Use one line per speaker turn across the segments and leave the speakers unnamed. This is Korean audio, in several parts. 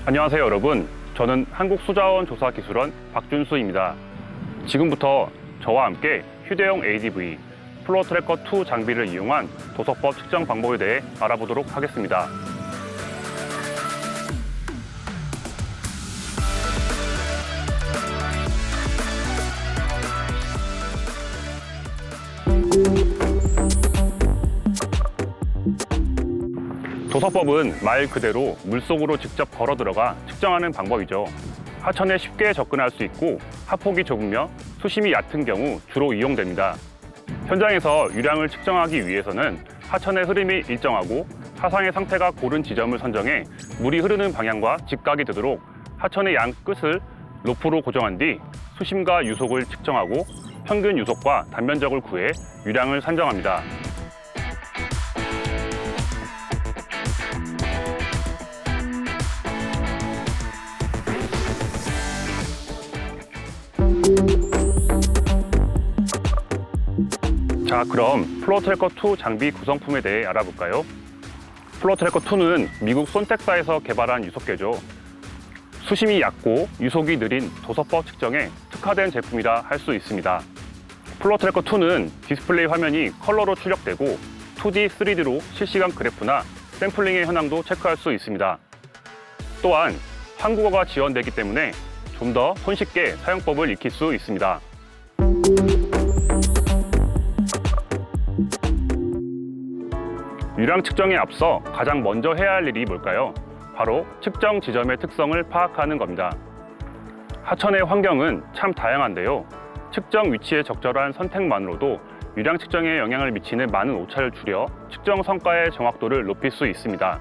안녕하세요 여러분, 저는 한국수자원조사기술원 박준수입니다. 지금부터 저와 함께 휴대용 ADV 플로어트래커2 장비를 이용한 도서법 측정 방법에 대해 알아보도록 하겠습니다. 도서법은 말 그대로 물속으로 직접 걸어 들어가 측정하는 방법이죠. 하천에 쉽게 접근할 수 있고 하폭이 좁으며 수심이 얕은 경우 주로 이용됩니다. 현장에서 유량을 측정하기 위해서는 하천의 흐름이 일정하고 하상의 상태가 고른 지점을 선정해 물이 흐르는 방향과 직각이 되도록 하천의 양 끝을 로프로 고정한 뒤 수심과 유속을 측정하고 평균 유속과 단면적을 구해 유량을 산정합니다. 자, 그럼 플로어트래커2 장비 구성품에 대해 알아볼까요? 플로어트래커2는 미국 손텍사에서 개발한 유속계죠. 수심이 얕고 유속이 느린 도서법 측정에 특화된 제품이라 할 수 있습니다. 플로어트래커2는 디스플레이 화면이 컬러로 출력되고 2D, 3D로 실시간 그래프나 샘플링의 현황도 체크할 수 있습니다. 또한 한국어가 지원되기 때문에 좀 더 손쉽게 사용법을 익힐 수 있습니다. 유량 측정에 앞서 가장 먼저 해야 할 일이 뭘까요? 바로 측정 지점의 특성을 파악하는 겁니다. 하천의 환경은 참 다양한데요. 측정 위치의 적절한 선택만으로도 유량 측정에 영향을 미치는 많은 오차를 줄여 측정 성과의 정확도를 높일 수 있습니다.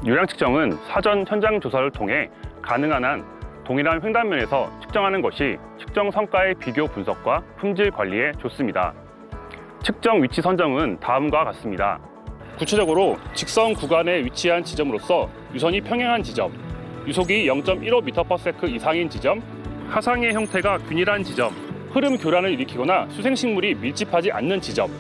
유량 측정은 사전 현장 조사를 통해 가능한 한 동일한 횡단면에서 측정하는 것이 측정 성과의 비교 분석과 품질 관리에 좋습니다. 측정 위치 선정은 다음과 같습니다. 구체적으로 직선 구간에 위치한 지점으로서 유선이 평행한 지점, 유속이 0.15m/s 이상인 지점, 하상의 형태가 균일한 지점, 흐름 교란을 일으키거나 수생식물이 밀집하지 않는 지점,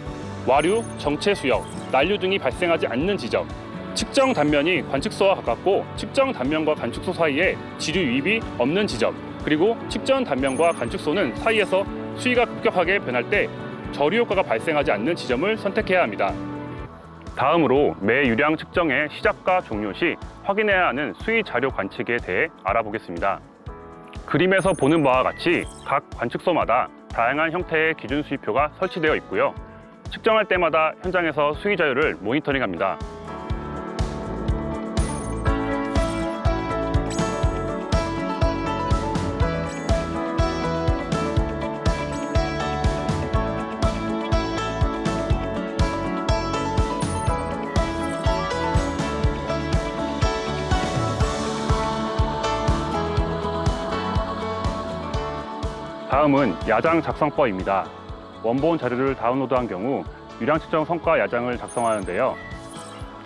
와류, 정체 수역, 난류 등이 발생하지 않는 지점, 측정 단면이 관측소와 가깝고 측정 단면과 관측소 사이에 지류 유입이 없는 지점, 그리고 측정 단면과 관측소는 사이에서 수위가 급격하게 변할 때 저류 효과가 발생하지 않는 지점을 선택해야 합니다. 다음으로 매 유량 측정의 시작과 종료 시 확인해야 하는 수위 자료 관측에 대해 알아보겠습니다. 그림에서 보는 바와 같이 각 관측소마다 다양한 형태의 기준 수위표가 설치되어 있고요. 측정할 때마다 현장에서 수위 자료를 모니터링합니다. 다음은 야장 작성법입니다. 원본 자료를 다운로드한 경우 유량 측정 성과 야장을 작성하는데요.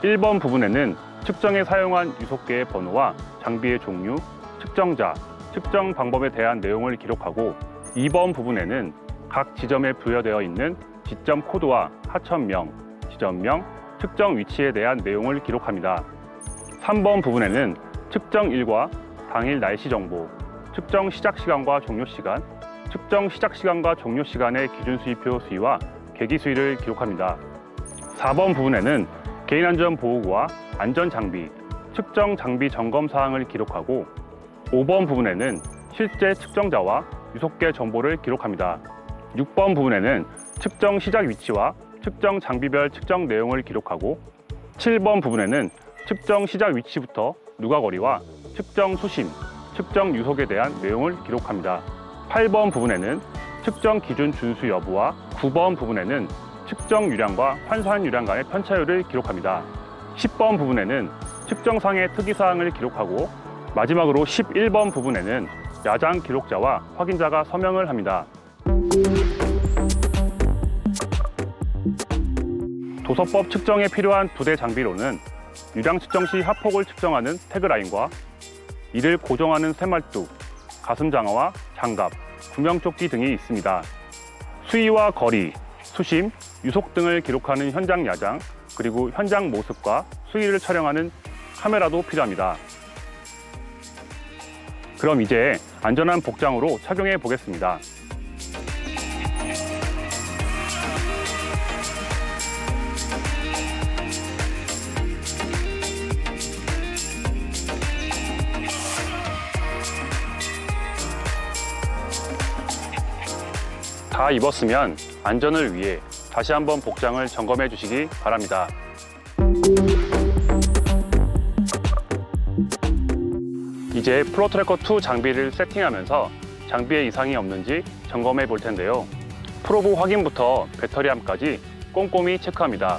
1번 부분에는 측정에 사용한 유속계의 번호와 장비의 종류, 측정자, 측정 방법에 대한 내용을 기록하고 2번 부분에는 각 지점에 부여되어 있는 지점 코드와 하천명, 지점명, 측정 위치에 대한 내용을 기록합니다. 3번 부분에는 측정일과 당일 날씨 정보, 측정 시작 시간과 종료 시간, 측정 시작 시간과 종료 시간의 기준 수위표 수위와 계기 수위를 기록합니다. 4번 부분에는 개인안전보호구와 안전장비, 측정 장비 점검 사항을 기록하고 5번 부분에는 실제 측정자와 유속계 정보를 기록합니다. 6번 부분에는 측정 시작 위치와 측정 장비별 측정 내용을 기록하고 7번 부분에는 측정 시작 위치부터 누가거리와 측정 수심, 측정 유속에 대한 내용을 기록합니다. 8번 부분에는 측정 기준 준수 여부와 9번 부분에는 측정 유량과 환산 유량 간의 편차율을 기록합니다. 10번 부분에는 측정상의 특이사항을 기록하고 마지막으로 11번 부분에는 야장 기록자와 확인자가 서명을 합니다. 도서법 측정에 필요한 부대 장비로는 유량 측정 시 하폭을 측정하는 태그라인과 이를 고정하는 쇠말뚝, 가슴 장화와 장갑, 구명조끼 등이 있습니다. 수위와 거리, 수심, 유속 등을 기록하는 현장 야장, 그리고 현장 모습과 수위를 촬영하는 카메라도 필요합니다. 그럼 이제 안전한 복장으로 착용해 보겠습니다. 다 입었으면 안전을 위해 다시 한번 복장을 점검해 주시기 바랍니다. 이제 프로트래커2 장비를 세팅하면서 장비에 이상이 없는지 점검해 볼 텐데요. 프로브 확인부터 배터리함까지 꼼꼼히 체크합니다.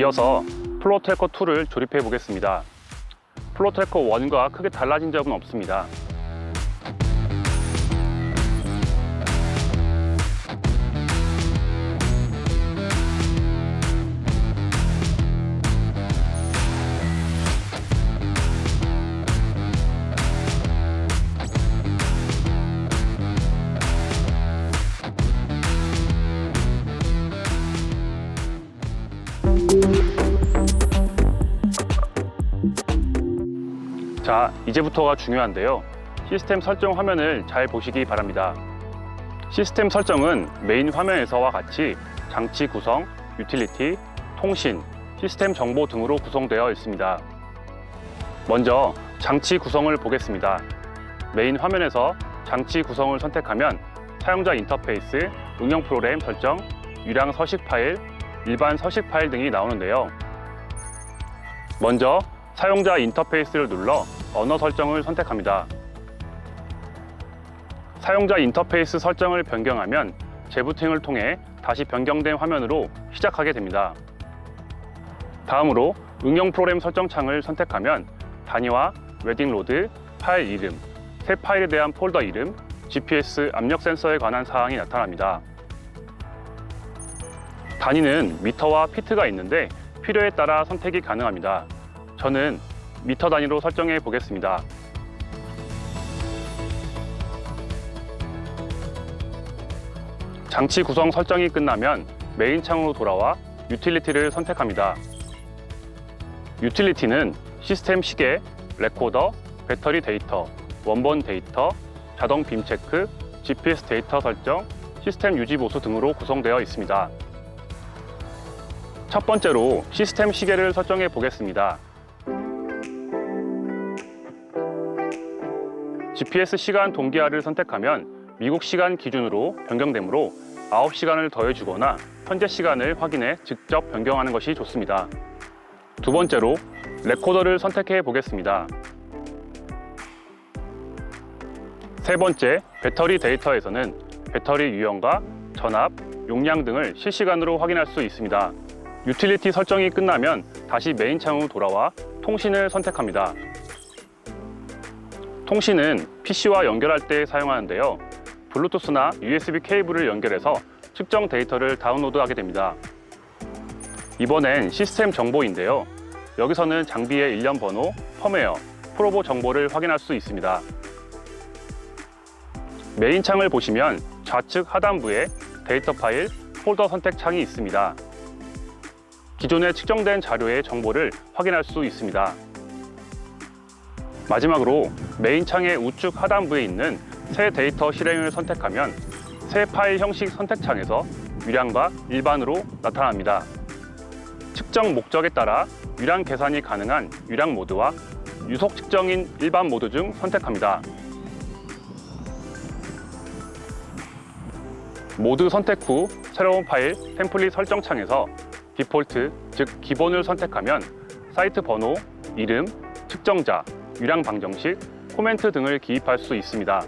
이어서 플로트래커2를 조립해 보겠습니다. 플로트래커1과 크게 달라진 점은 없습니다. 자, 이제부터가 중요한데요. 시스템 설정 화면을 잘 보시기 바랍니다. 시스템 설정은 메인 화면에서와 같이 장치 구성, 유틸리티, 통신, 시스템 정보 등으로 구성되어 있습니다. 먼저 장치 구성을 보겠습니다. 메인 화면에서 장치 구성을 선택하면 사용자 인터페이스, 응용 프로그램 설정, 유량 서식 파일, 일반 서식 파일 등이 나오는데요. 먼저 사용자 인터페이스를 눌러 언어 설정을 선택합니다. 사용자 인터페이스 설정을 변경하면 재부팅을 통해 다시 변경된 화면으로 시작하게 됩니다. 다음으로 응용 프로그램 설정 창을 선택하면 단위와 웨딩 로드, 파일 이름, 새 파일에 대한 폴더 이름, GPS 압력 센서에 관한 사항이 나타납니다. 단위는 미터와 피트가 있는데 필요에 따라 선택이 가능합니다. 저는 미터 단위로 설정해 보겠습니다. 장치 구성 설정이 끝나면 메인 창으로 돌아와 유틸리티를 선택합니다. 유틸리티는 시스템 시계, 레코더, 배터리 데이터, 원본 데이터, 자동 빔 체크, GPS 데이터 설정, 시스템 유지 보수 등으로 구성되어 있습니다. 첫 번째로 시스템 시계를 설정해 보겠습니다. GPS 시간 동기화를 선택하면 미국 시간 기준으로 변경되므로 9시간을 더해주거나 현재 시간을 확인해 직접 변경하는 것이 좋습니다. 두 번째로 레코더를 선택해 보겠습니다. 세 번째, 배터리 데이터에서는 배터리 유형과 전압, 용량 등을 실시간으로 확인할 수 있습니다. 유틸리티 설정이 끝나면 다시 메인 창으로 돌아와 통신을 선택합니다. 통신은 PC와 연결할 때 사용하는데요. 블루투스나 USB 케이블을 연결해서 측정 데이터를 다운로드하게 됩니다. 이번엔 시스템 정보인데요. 여기서는 장비의 일련 번호, 펌웨어, 프로보 정보를 확인할 수 있습니다. 메인 창을 보시면 좌측 하단부에 데이터 파일, 폴더 선택 창이 있습니다. 기존에 측정된 자료의 정보를 확인할 수 있습니다. 마지막으로 메인 창의 우측 하단부에 있는 새 데이터 실행을 선택하면 새 파일 형식 선택 창에서 유량과 일반으로 나타납니다. 측정 목적에 따라 유량 계산이 가능한 유량 모드와 유속 측정인 일반 모드 중 선택합니다. 모드 선택 후 새로운 파일 템플릿 설정 창에서 디폴트, 즉 기본을 선택하면 사이트 번호, 이름, 측정자, 유량 방정식, 코멘트 등을 기입할 수 있습니다.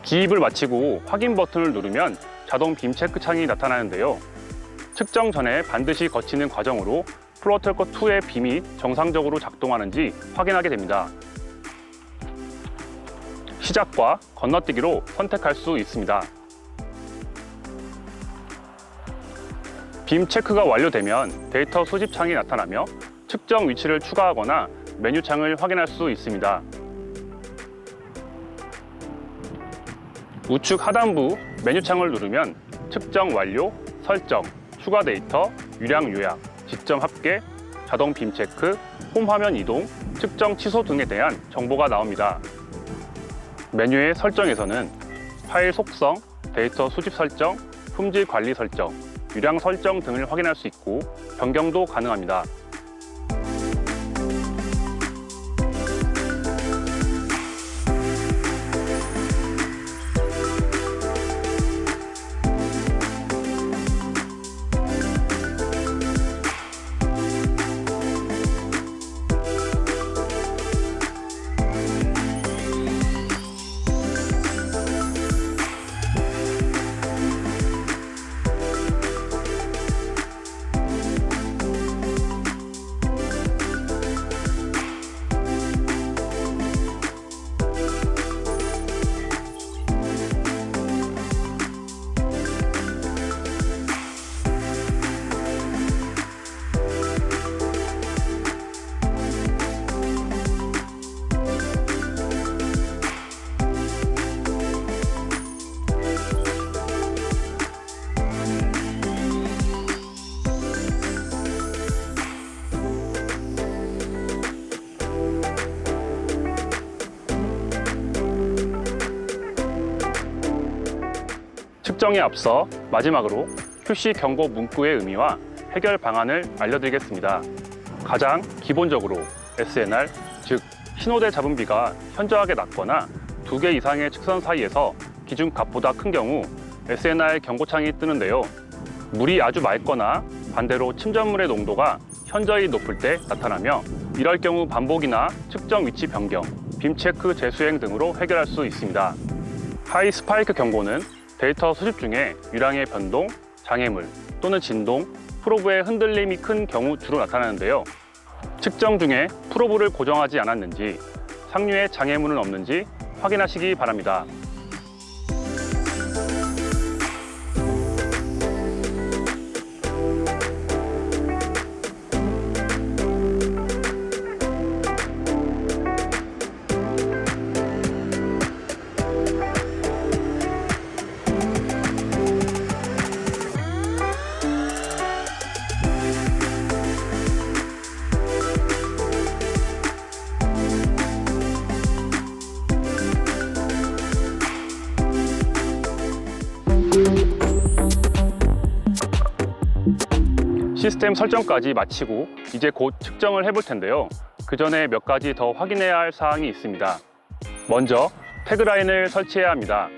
기입을 마치고 확인 버튼을 누르면 자동 빔 체크 창이 나타나는데요. 측정 전에 반드시 거치는 과정으로 플로어트래커2의 빔이 정상적으로 작동하는지 확인하게 됩니다. 시작과 건너뛰기로 선택할 수 있습니다. 빔 체크가 완료되면 데이터 수집 창이 나타나며 측정 위치를 추가하거나 메뉴 창을 확인할 수 있습니다. 우측 하단부 메뉴 창을 누르면 측정 완료, 설정, 추가 데이터, 유량 요약, 지점 합계, 자동 빔 체크, 홈 화면 이동, 측정 취소 등에 대한 정보가 나옵니다. 메뉴의 설정에서는 파일 속성, 데이터 수집 설정, 품질 관리 설정, 유량 설정 등을 확인할 수 있고 변경도 가능합니다. 측정에 앞서 마지막으로 QC 경고 문구의 의미와 해결 방안을 알려드리겠습니다. 가장 기본적으로 SNR, 즉 신호대 잡음비가 현저하게 낮거나 2개 이상의 측선 사이에서 기준 값보다 큰 경우 SNR 경고창이 뜨는데요. 물이 아주 맑거나 반대로 침전물의 농도가 현저히 높을 때 나타나며 이럴 경우 반복이나 측정 위치 변경, 빔 체크 재수행 등으로 해결할 수 있습니다. 하이 스파이크 경고는 데이터 수집 중에 유량의 변동, 장애물 또는 진동, 프로브의 흔들림이 큰 경우 주로 나타나는데요. 측정 중에 프로브를 고정하지 않았는지, 상류에 장애물은 없는지 확인하시기 바랍니다. 시스템 설정까지 마치고 이제 곧 측정을 해볼 텐데요. 그 전에 몇 가지 더 확인해야 할 사항이 있습니다. 먼저 태그라인을 설치해야 합니다.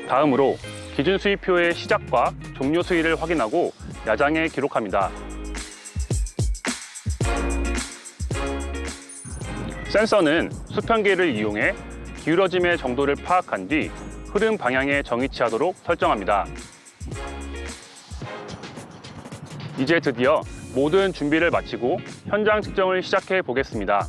다음으로 기준 수위표의 시작과 종료 수위를 확인하고 야장에 기록합니다. 센서는 수평계를 이용해 기울어짐의 정도를 파악한 뒤 흐름 방향에 정위치하도록 설정합니다. 이제 드디어 모든 준비를 마치고 현장 측정을 시작해 보겠습니다.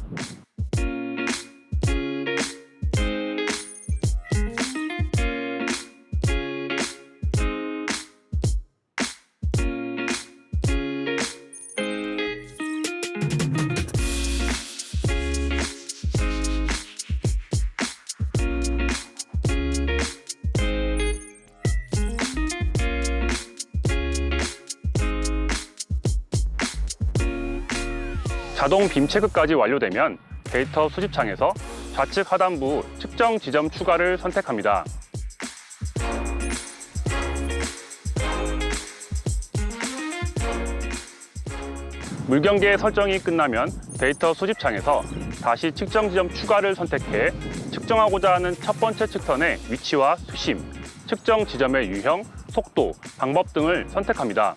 자동 빔 체크까지 완료되면 데이터 수집창에서 좌측 하단부 측정 지점 추가를 선택합니다. 물경계 설정이 끝나면 데이터 수집창에서 다시 측정 지점 추가를 선택해 측정하고자 하는 첫 번째 측선의 위치와 수심, 측정 지점의 유형, 속도, 방법 등을 선택합니다.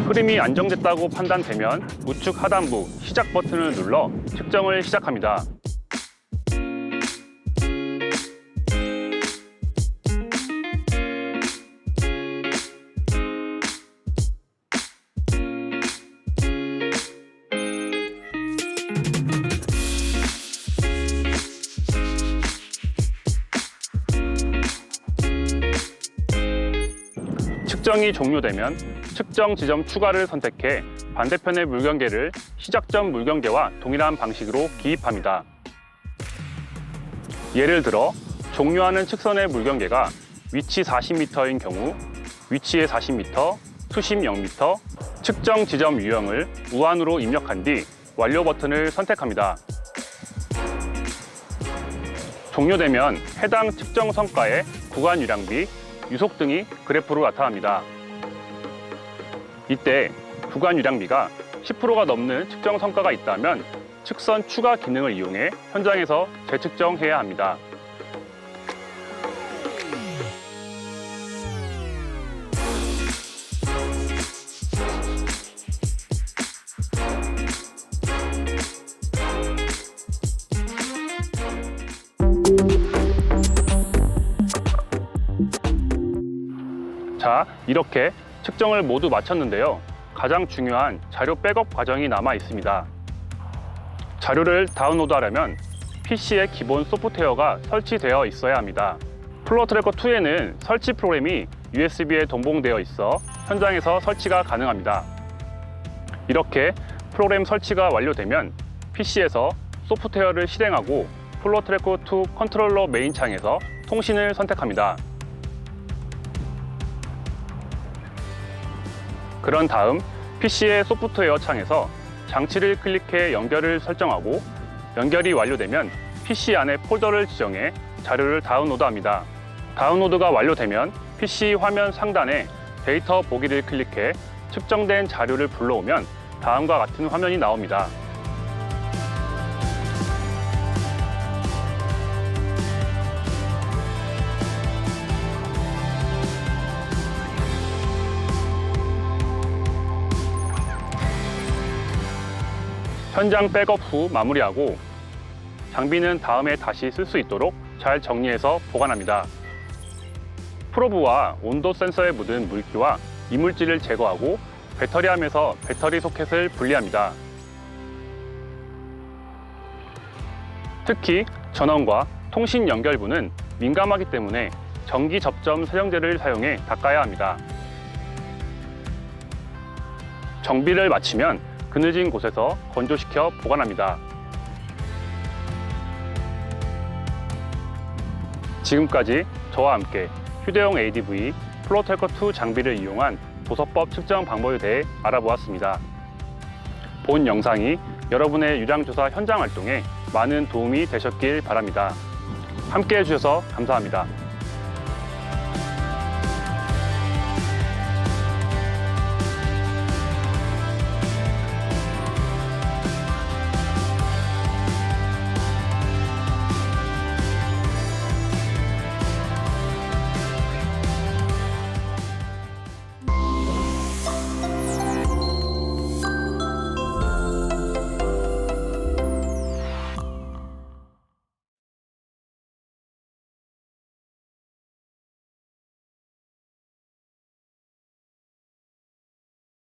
흐름이 안정됐다고 판단되면 우측 하단부 시작 버튼을 눌러 측정을 시작합니다. 측정이 종료되면 측정 지점 추가를 선택해 반대편의 물경계를 시작점 물경계와 동일한 방식으로 기입합니다. 예를 들어 종료하는 측선의 물경계가 위치 40m인 경우 위치에 40m, 수심 0m, 측정 지점 유형을 우한으로 입력한 뒤 완료 버튼을 선택합니다. 종료되면 해당 측정 성과의 구간 유량비, 유속 등이 그래프로 나타납니다. 이때 구간 유량비가 10%가 넘는 측정 성과가 있다면 측선 추가 기능을 이용해 현장에서 재측정해야 합니다. 자, 이렇게 측정을 모두 마쳤는데요. 가장 중요한 자료 백업 과정이 남아 있습니다. 자료를 다운로드하려면 PC에 기본 소프트웨어가 설치되어 있어야 합니다. 플로어트래커 2에는 설치 프로그램이 USB에 동봉되어 있어 현장에서 설치가 가능합니다. 이렇게 프로그램 설치가 완료되면 PC에서 소프트웨어를 실행하고 플로어트래커 2 컨트롤러 메인 창에서 통신을 선택합니다. 그런 다음 PC의 소프트웨어 창에서 장치를 클릭해 연결을 설정하고 연결이 완료되면 PC 안에 폴더를 지정해 자료를 다운로드합니다. 다운로드가 완료되면 PC 화면 상단에 데이터 보기를 클릭해 측정된 자료를 불러오면 다음과 같은 화면이 나옵니다. 현장 백업 후 마무리하고 장비는 다음에 다시 쓸 수 있도록 잘 정리해서 보관합니다. 프로브와 온도 센서에 묻은 물기와 이물질을 제거하고 배터리함에서 배터리 소켓을 분리합니다. 특히 전원과 통신 연결부는 민감하기 때문에 전기 접점 세정제를 사용해 닦아야 합니다. 정비를 마치면 그늘진 곳에서 건조시켜 보관합니다. 지금까지 저와 함께 휴대용 ADV 플로어트래커 2 장비를 이용한 도서법 측정 방법에 대해 알아보았습니다. 본 영상이 여러분의 유량조사 현장 활동에 많은 도움이 되셨길 바랍니다. 함께 해주셔서 감사합니다.